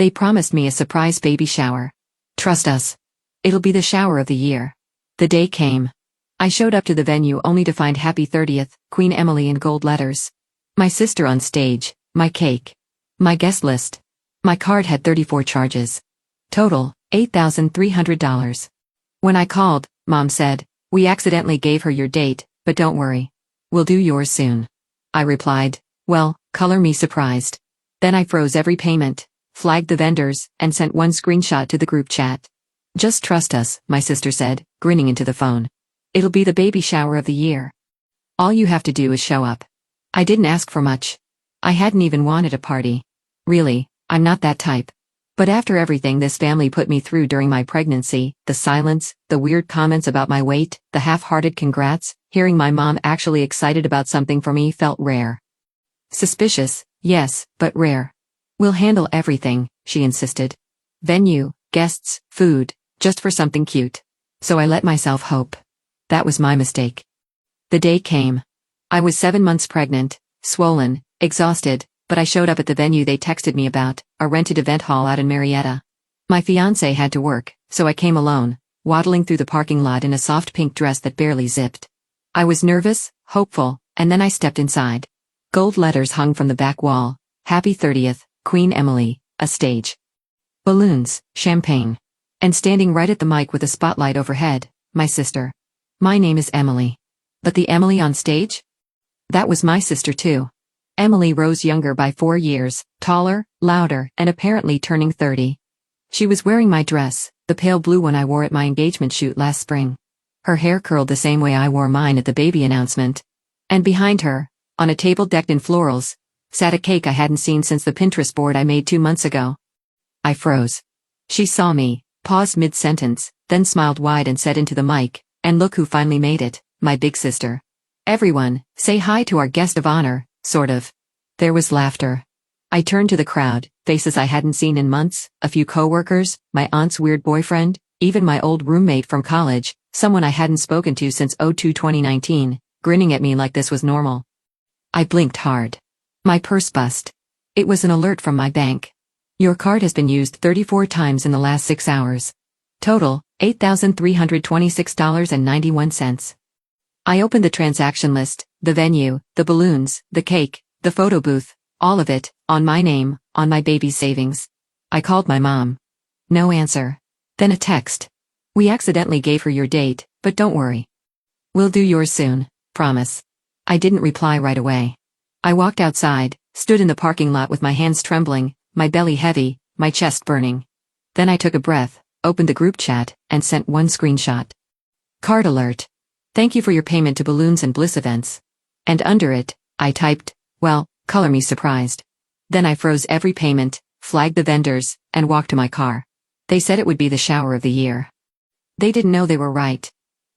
They promised me a surprise baby shower. Trust us. It'll be the shower of the year. The day came. I showed up to the venue only to find Happy 30th, Queen Emily in gold letters. My sister on stage, my cake. My guest list. My card had 34 charges. Total, $8,300. When I called, Mom said, "We accidentally gave her your date, but don't worry. We'll do yours soon." I replied, "Well, color me surprised." Then I froze every payment, flagged the vendors, and sent one screenshot to the group chat. "Just trust us," my sister said, grinning into the phone. "It'll be the baby shower of the year. All you have to do is show up." I didn't ask for much. I hadn't even wanted a party. Really, I'm not that type. But after everything this family put me through during my pregnancy, the silence, the weird comments about my weight, the half-hearted congrats, hearing my mom actually excited about something for me felt rare. Suspicious, yes, but rare. "We'll handle everything," she insisted. "Venue, guests, food, just for something cute." So I let myself hope. That was my mistake. The day came. I was 7 months pregnant, swollen, exhausted, but I showed up at the venue they texted me about, a rented event hall out in Marietta. My fiancé had to work, so I came alone, waddling through the parking lot in a soft pink dress that barely zipped. I was nervous, hopeful, and then I stepped inside. Gold letters hung from the back wall, Happy 30th, Queen Emily, a stage. Balloons, champagne. And standing right at the mic with a spotlight overhead, my sister. My name is Emily. But the Emily on stage? That was my sister too. Emily Rose younger by 4 years, taller, louder, and apparently turning 30. She was wearing my dress, the pale blue one I wore at my engagement shoot last spring. Her hair curled the same way I wore mine at the baby announcement. And behind her, on a table decked in florals, sat a cake I hadn't seen since the Pinterest board I made 2 months ago. I froze. She saw me, paused mid-sentence, then smiled wide and said into the mic, "And look who finally made it, my big sister. Everyone, say hi to our guest of honor." Sort of. There was laughter. I turned to the crowd, faces I hadn't seen in months, a few coworkers, my aunt's weird boyfriend, even my old roommate from college, someone I hadn't spoken to since 2019, grinning at me like this was normal. I blinked hard. My purse bust. It was an alert from my bank. "Your card has been used 34 times in the last 6 hours. Total, $8,326.91. I opened the transaction list, the venue, the balloons, the cake, the photo booth, all of it, on my name, on my baby's savings. I called my mom. No answer. Then a text. "We accidentally gave her your date, but don't worry. We'll do yours soon, promise." I didn't reply right away. I walked outside, stood in the parking lot with my hands trembling, my belly heavy, my chest burning. Then I took a breath, opened the group chat, and sent one screenshot. "Card alert. Thank you for your payment to Balloons and Bliss Events." And under it, I typed, "Well, color me surprised." Then I froze every payment, flagged the vendors, and walked to my car. They said it would be the shower of the year. They didn't know they were right.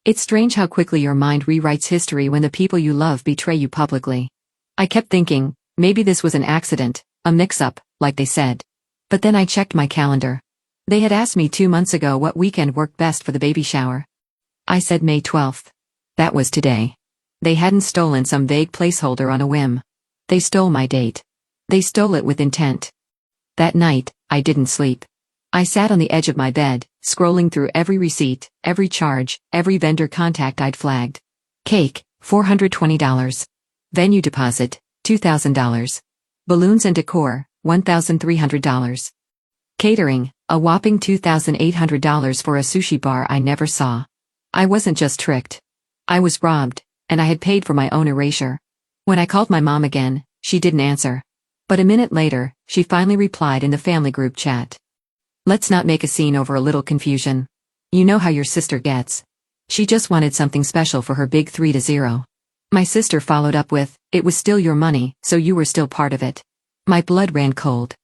It's strange how quickly your mind rewrites history when the people you love betray you publicly. I kept thinking, maybe this was an accident, a mix-up, like they said. But then I checked my calendar. They had asked me 2 months ago what weekend worked best for the baby shower. I said May 12th. That was today. They hadn't stolen some vague placeholder on a whim. They stole my date. They stole it with intent. That night, I didn't sleep. I sat on the edge of my bed, scrolling through every receipt, every charge, every vendor contact I'd flagged. Cake, $420. Venue deposit, $2,000. Balloons and decor, $1,300. Catering, a whopping $2,800 for a sushi bar I never saw. I wasn't just tricked. I was robbed, and I had paid for my own erasure. When I called my mom again, she didn't answer. But a minute later, she finally replied in the family group chat. "Let's not make a scene over a little confusion. You know how your sister gets. She just wanted something special for her big 3-0. My sister followed up with, "It was still your money, so you were still part of it." My blood ran cold.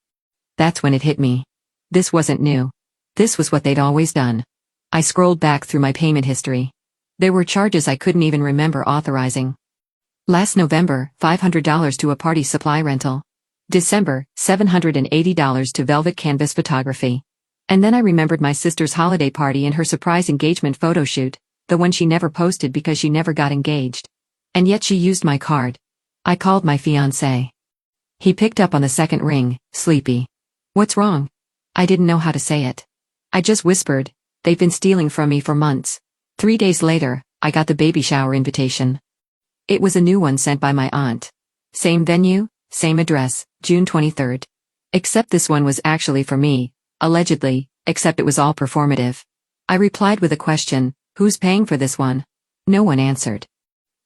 That's when it hit me. This wasn't new. This was what they'd always done. I scrolled back through my payment history. There were charges I couldn't even remember authorizing. Last November, $500 to a party supply rental. December, $780 to Velvet Canvas photography. And then I remembered my sister's holiday party and her surprise engagement photo shoot, the one she never posted because she never got engaged. And yet she used my card. I called my fiancé. He picked up on the second ring, sleepy. "What's wrong?" I didn't know how to say it. I just whispered, "They've been stealing from me for months." 3 days later, I got the baby shower invitation. It was a new one sent by my aunt. Same venue, same address, June 23rd. Except this one was actually for me, allegedly, except it was all performative. I replied with a question, "Who's paying for this one?" No one answered.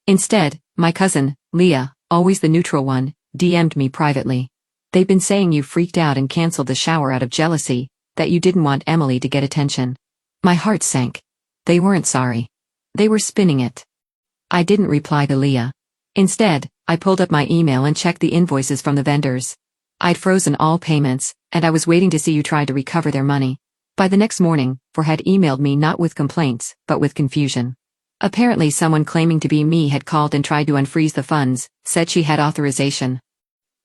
Instead, my cousin, Leah, always the neutral one, DM'd me privately. "They've been saying you freaked out and canceled the shower out of jealousy, that you didn't want Emily to get attention." My heart sank. They weren't sorry. They were spinning it. I didn't reply to Leah. Instead, I pulled up my email and checked the invoices from the vendors. I'd frozen all payments, and I was waiting to see you try to recover their money. By the next morning, Four had emailed me not with complaints, but with confusion. Apparently someone claiming to be me had called and tried to unfreeze the funds, said she had authorization.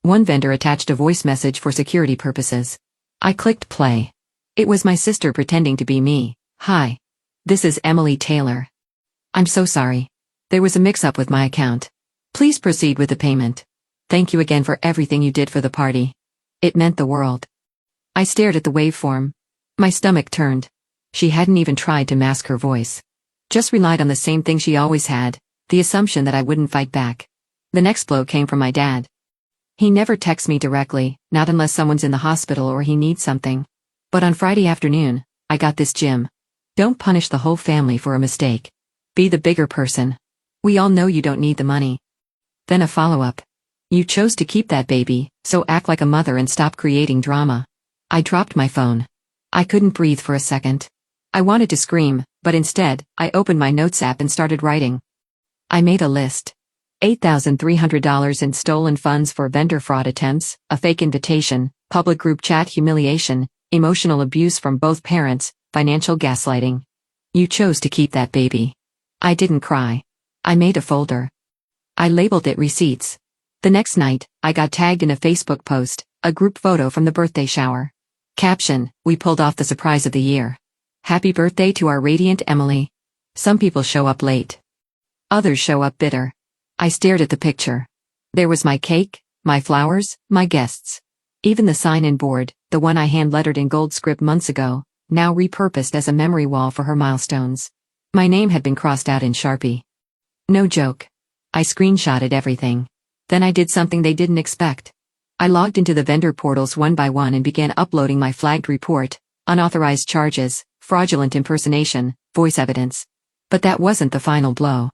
One vendor attached a voice message for security purposes. I clicked play. It was my sister pretending to be me. "Hi. This is Emily Taylor. I'm so sorry. There was a mix-up with my account. Please proceed with the payment. Thank you again for everything you did for the party. It meant the world." I stared at the waveform. My stomach turned. She hadn't even tried to mask her voice. Just relied on the same thing she always had, the assumption that I wouldn't fight back. The next blow came from my dad. He never texts me directly, not unless someone's in the hospital or he needs something. But on Friday afternoon, I got this gem. "Don't punish the whole family for a mistake. Be the bigger person. We all know you don't need the money." Then a follow-up. "You chose to keep that baby, so act like a mother and stop creating drama." I dropped my phone. I couldn't breathe for a second. I wanted to scream, but instead, I opened my notes app and started writing. I made a list. $8,300 in stolen funds for vendor fraud attempts, a fake invitation, public group chat humiliation, emotional abuse from both parents, financial gaslighting. You chose to keep that baby. I didn't cry. I made a folder. I labeled it receipts. The next night, I got tagged in a Facebook post, a group photo from the birthday shower. Caption, "We pulled off the surprise of the year. Happy birthday to our radiant Emily." Some people show up late. Others show up bitter. I stared at the picture. There was my cake, my flowers, my guests. Even the sign-in board, the one I hand-lettered in gold script months ago, now repurposed as a memory wall for her milestones. My name had been crossed out in Sharpie. No joke. I screenshotted everything. Then I did something they didn't expect. I logged into the vendor portals one by one and began uploading my flagged report, unauthorized charges, fraudulent impersonation, voice evidence. But that wasn't the final blow.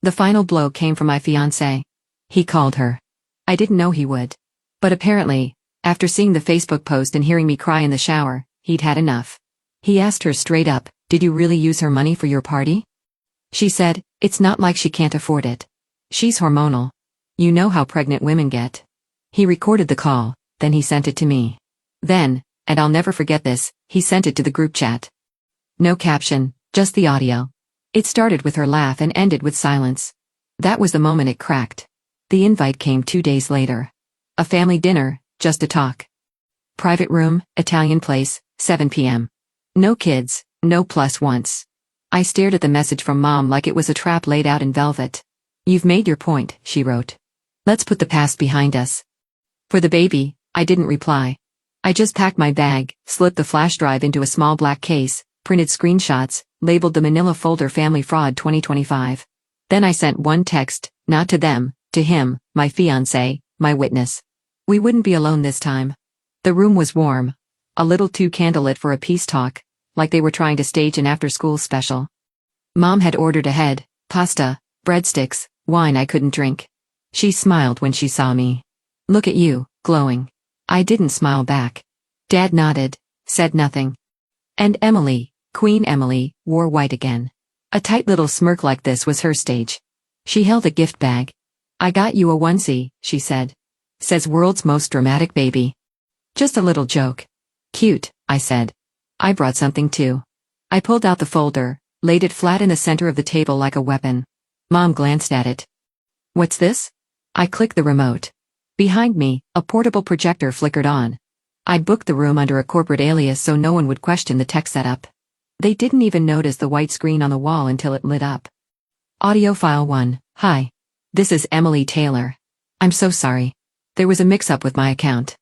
The final blow came from my fiancé. He called her. I didn't know he would. But apparently, after seeing the Facebook post and hearing me cry in the shower, he'd had enough. He asked her straight up, "Did you really use her money for your party?" She said, "It's not like she can't afford it. She's hormonal. You know how pregnant women get." He recorded the call, then he sent it to me. Then, and I'll never forget this, he sent it to the group chat. No caption, just the audio. It started with her laugh and ended with silence. That was the moment it cracked. The invite came 2 days later. A family dinner, just to talk. Private room, Italian place, 7 p.m. No kids, no plus once. I stared at the message from Mom like it was a trap laid out in velvet. "You've made your point," she wrote. "Let's put the past behind us." For the baby, I didn't reply. I just packed my bag, slipped the flash drive into a small black case, printed screenshots, labeled the manila folder Family Fraud 2025. Then I sent one text, not to them, to him, my fiancé, my witness. We wouldn't be alone this time. The room was warm. A little too candlelit for a peace talk, like they were trying to stage an after-school special. Mom had ordered ahead, pasta, breadsticks, wine I couldn't drink. She smiled when she saw me. "Look at you, glowing." I didn't smile back. Dad nodded, said nothing. And Emily, Queen Emily, wore white again. A tight little smirk like this was her stage. She held a gift bag. "I got you a onesie," she said. "Says world's most dramatic baby." Just a little joke. "Cute," I said. I brought something too. I pulled out the folder, laid it flat in the center of the table like a weapon. Mom glanced at it. "What's this?" I clicked the remote. Behind me, a portable projector flickered on. I'd booked the room under a corporate alias so no one would question the tech setup. They didn't even notice the white screen on the wall until it lit up. Audio file 1. "Hi. This is Emily Taylor. I'm so sorry. There was a mix-up with my account."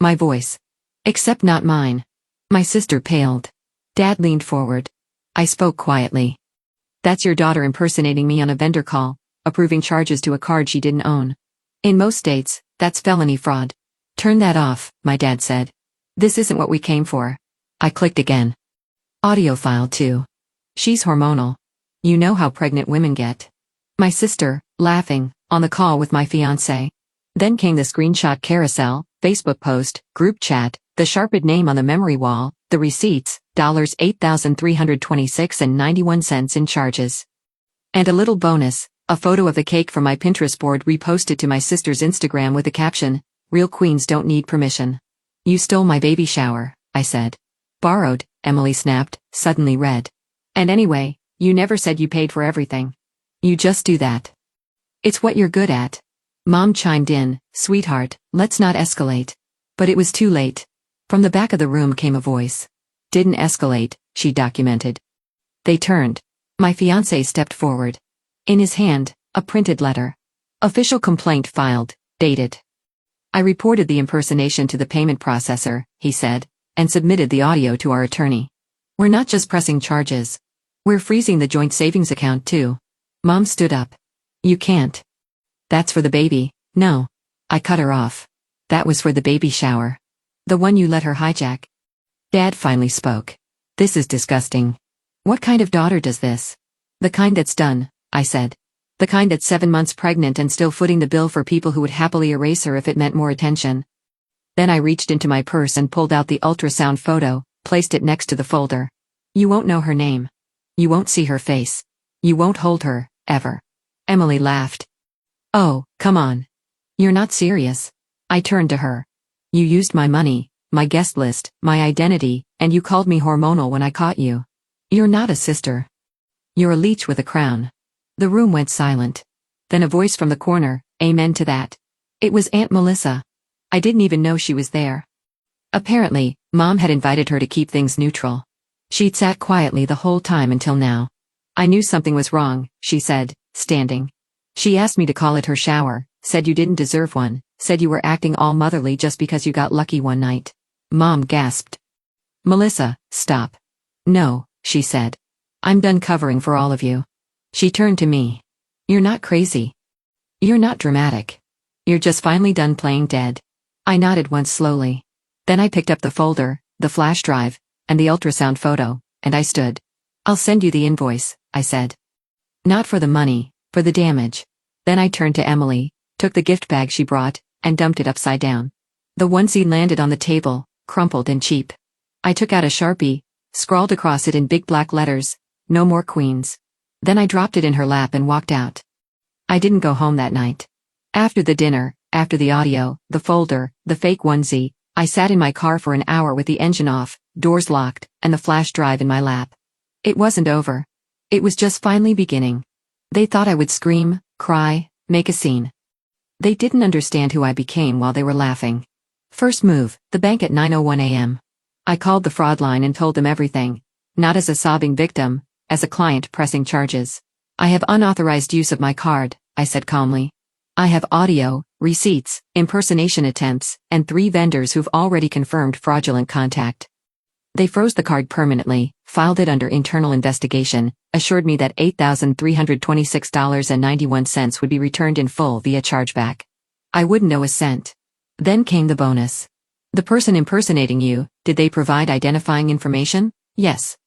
My voice. "Except not mine. My sister paled. Dad leaned forward. I spoke quietly. That's your daughter impersonating me on a vendor call, approving charges to a card she didn't own. In most states, that's felony fraud. Turn that off, my dad said. This isn't what we came for. I clicked again. Audio file 2. She's hormonal. You know how pregnant women get. My sister, laughing, on the call with my fiancé. Then came the screenshot carousel, Facebook post, group chat, the sharpened name on the memory wall, the receipts, $8,326.91 in charges. And a little bonus, a photo of the cake from my Pinterest board reposted to my sister's Instagram with the caption, "Real queens don't need permission." You stole my baby shower, I said. Borrowed, Emily snapped, suddenly red. And anyway, you never said you paid for everything. You just do that. It's what you're good at. Mom chimed in, sweetheart, let's not escalate. But it was too late. From the back of the room came a voice. Didn't escalate, she documented. They turned. My fiancé stepped forward. In his hand, a printed letter. Official complaint filed, dated. I reported the impersonation to the payment processor, he said, and submitted the audio to our attorney. We're not just pressing charges. We're freezing the joint savings account too. Mom stood up. You can't. That's for the baby. No. I cut her off. That was for the baby shower. The one you let her hijack. Dad finally spoke. This is disgusting. What kind of daughter does this? The kind that's done, I said. The kind that's 7 months pregnant and still footing the bill for people who would happily erase her if it meant more attention. Then I reached into my purse and pulled out the ultrasound photo, placed it next to the folder. You won't know her name. You won't see her face. You won't hold her, ever. Emily laughed. Oh, come on. You're not serious. I turned to her. You used my money, my guest list, my identity, and you called me hormonal when I caught you. You're not a sister. You're a leech with a crown. The room went silent. Then a voice from the corner, amen to that. It was Aunt Melissa. I didn't even know she was there. Apparently, Mom had invited her to keep things neutral. She'd sat quietly the whole time until now. I knew something was wrong, she said, standing. She asked me to call it her shower, said you didn't deserve one, said you were acting all motherly just because you got lucky one night. Mom gasped. Melissa, stop. No, she said. I'm done covering for all of you. She turned to me. You're not crazy. You're not dramatic. You're just finally done playing dead. I nodded once slowly. Then I picked up the folder, the flash drive, and the ultrasound photo, and I stood. I'll send you the invoice, I said. Not for the money, for the damage. Then I turned to Emily, took the gift bag she brought, and dumped it upside down. The onesie landed on the table, crumpled and cheap. I took out a Sharpie, scrawled across it in big black letters, "No more queens." Then I dropped it in her lap and walked out. I didn't go home that night. After the dinner, after the audio, the folder, the fake onesie, I sat in my car for an hour with the engine off, doors locked, and the flash drive in my lap. It wasn't over. It was just finally beginning. They thought I would scream, cry, make a scene. They didn't understand who I became while they were laughing. First move, the bank at 9:01 a.m. I called the fraud line and told them everything, not as a sobbing victim, as a client pressing charges. I have unauthorized use of my card, I said calmly. I have audio, receipts, impersonation attempts, and 3 vendors who've already confirmed fraudulent contact. They froze the card permanently, filed it under internal investigation, assured me that $8,326.91 would be returned in full via chargeback. I wouldn't owe a cent. Then came the bonus. The person impersonating you, did they provide identifying information? Yes.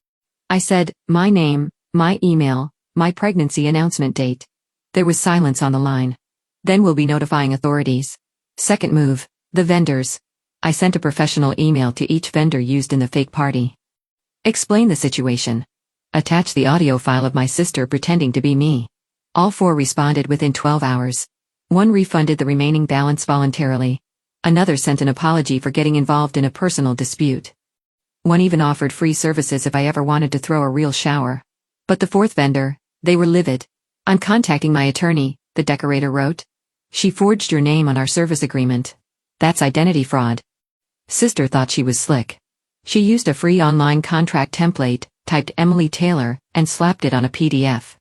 I said, my name, my email, my pregnancy announcement date. There was silence on the line. Then we'll be notifying authorities. Second move, the vendors. I sent a professional email to each vendor used in the fake party. Explain the situation. Attach the audio file of my sister pretending to be me. All 4 responded within 12 hours. One refunded the remaining balance voluntarily. Another sent an apology for getting involved in a personal dispute. One even offered free services if I ever wanted to throw a real shower. But the 4th vendor, they were livid. I'm contacting my attorney, the decorator wrote. She forged your name on our service agreement. That's identity fraud. Sister thought she was slick. She used a free online contract template, typed Emily Taylor, and slapped it on a PDF.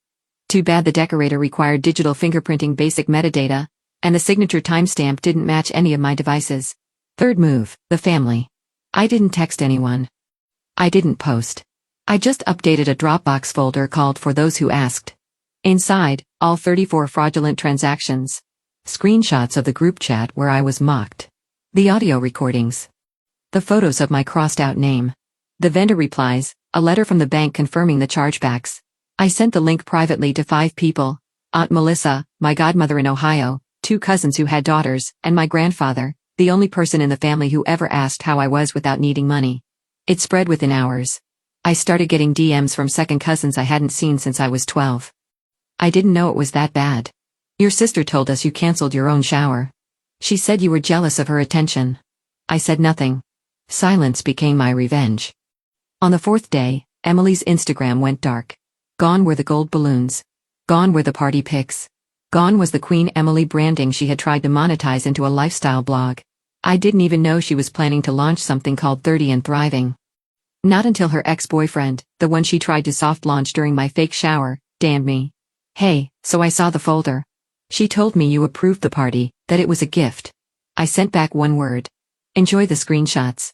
Too bad the decorator required digital fingerprinting basic metadata, and the signature timestamp didn't match any of my devices. Third move, the family. I didn't text anyone. I didn't post. I just updated a Dropbox folder called For Those Who Asked. Inside, all 34 fraudulent transactions. Screenshots of the group chat where I was mocked. The audio recordings. The photos of my crossed out name. The vendor replies, a letter from the bank confirming the chargebacks. I sent the link privately to 5 people. Aunt Melissa, my godmother in Ohio, 2 cousins who had daughters, and my grandfather, the only person in the family who ever asked how I was without needing money. It spread within hours. I started getting DMs from second cousins I hadn't seen since I was 12. I didn't know it was that bad. Your sister told us you canceled your own shower. She said you were jealous of her attention. I said nothing. Silence became my revenge. On the 4th day, Emily's Instagram went dark. Gone were the gold balloons. Gone were the party pics. Gone was the Queen Emily branding she had tried to monetize into a lifestyle blog. I didn't even know she was planning to launch something called 30 and Thriving. Not until her ex-boyfriend, the one she tried to soft launch during my fake shower, DM'd me. Hey, so I saw the folder. She told me you approved the party, that it was a gift. I sent back one word. Enjoy the screenshots.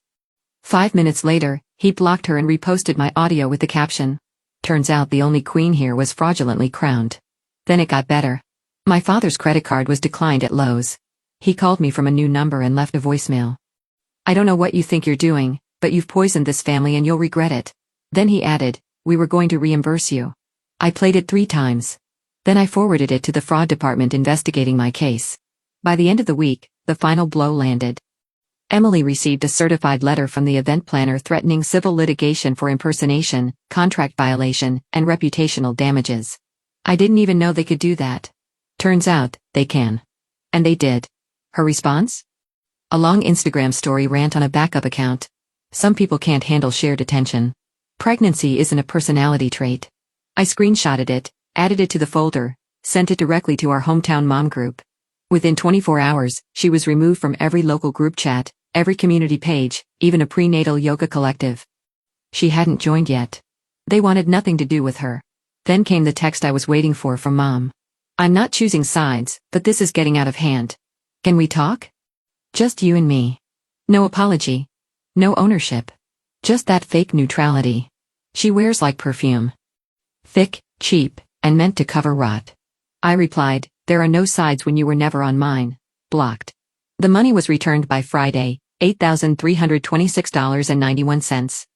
5 minutes later, he blocked her and reposted my audio with the caption. Turns out the only queen here was fraudulently crowned. Then it got better. My father's credit card was declined at Lowe's. He called me from a new number and left a voicemail. I don't know what you think you're doing, but you've poisoned this family and you'll regret it. Then he added, we were going to reimburse you. I played it 3 times. Then I forwarded it to the fraud department investigating my case. By the end of the week, the final blow landed. Emily received a certified letter from the event planner threatening civil litigation for impersonation, contract violation, and reputational damages. I didn't even know they could do that. Turns out, they can. And they did. Her response? A long Instagram story rant on a backup account. Some people can't handle shared attention. Pregnancy isn't a personality trait. I screenshotted it, added it to the folder, sent it directly to our hometown mom group. Within 24 hours, she was removed from every local group chat, every community page, even a prenatal yoga collective. She hadn't joined yet. They wanted nothing to do with her. Then came the text I was waiting for from Mom. I'm not choosing sides, but this is getting out of hand. Can we talk? Just you and me. No apology. No ownership. Just that fake neutrality. She wears like perfume. Thick, cheap, and meant to cover rot. I replied, there are no sides when you were never on mine. Blocked. The money was returned by Friday, $8,326.91.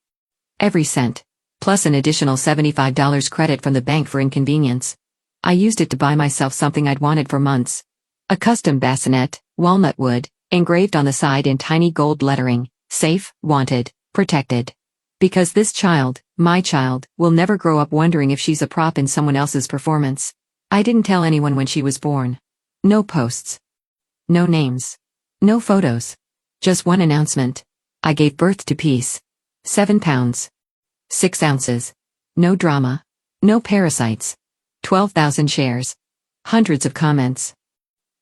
Every cent. Plus an additional $75 credit from the bank for inconvenience. I used it to buy myself something I'd wanted for months. A custom bassinet, walnut wood, engraved on the side in tiny gold lettering, safe, wanted, protected. Because this child, my child, will never grow up wondering if she's a prop in someone else's performance. I didn't tell anyone when she was born. No posts. No names. No photos. Just one announcement. I gave birth to peace. 7 pounds. 6 ounces. No drama. No parasites. 12,000 shares. Hundreds of comments.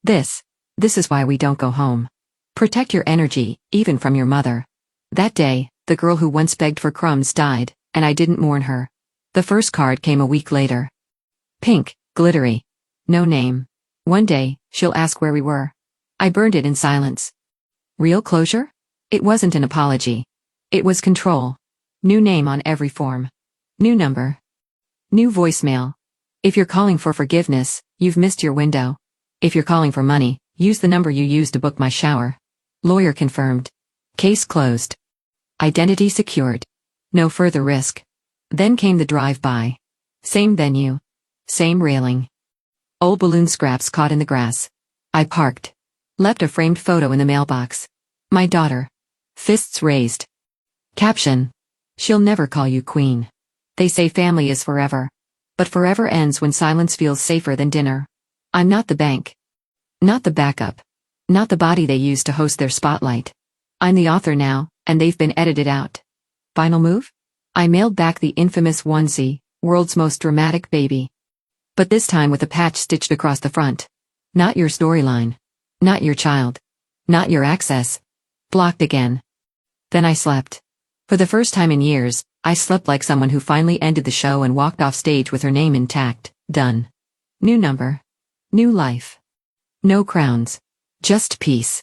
This is why we don't go home. Protect your energy, even from your mother. That day, the girl who once begged for crumbs died, and I didn't mourn her. The first card came a week later. Pink, glittery. No name. One day, she'll ask where we were. I burned it in silence. Real closure? It wasn't an apology. It was control. New name on every form. New number. New voicemail. If you're calling for forgiveness, you've missed your window. If you're calling for money, use the number you used to book my shower. Lawyer confirmed. Case closed. Identity secured. No further risk. Then came the drive-by. Same venue. Same railing. Old balloon scraps caught in the grass. I parked. Left a framed photo in the mailbox. My daughter. Fists raised. Caption. She'll never call you queen. They say family is forever. But forever ends when silence feels safer than dinner. I'm not the bank. Not the backup. Not the body they used to host their spotlight. I'm the author now, and they've been edited out. Final move? I mailed back the infamous onesie, world's most dramatic baby. But this time with a patch stitched across the front. Not your storyline. Not your child. Not your access. Blocked again. Then I slept. For the first time in years, I slept like someone who finally ended the show and walked off stage with her name intact. Done. New number. New life. No crowns. Just peace.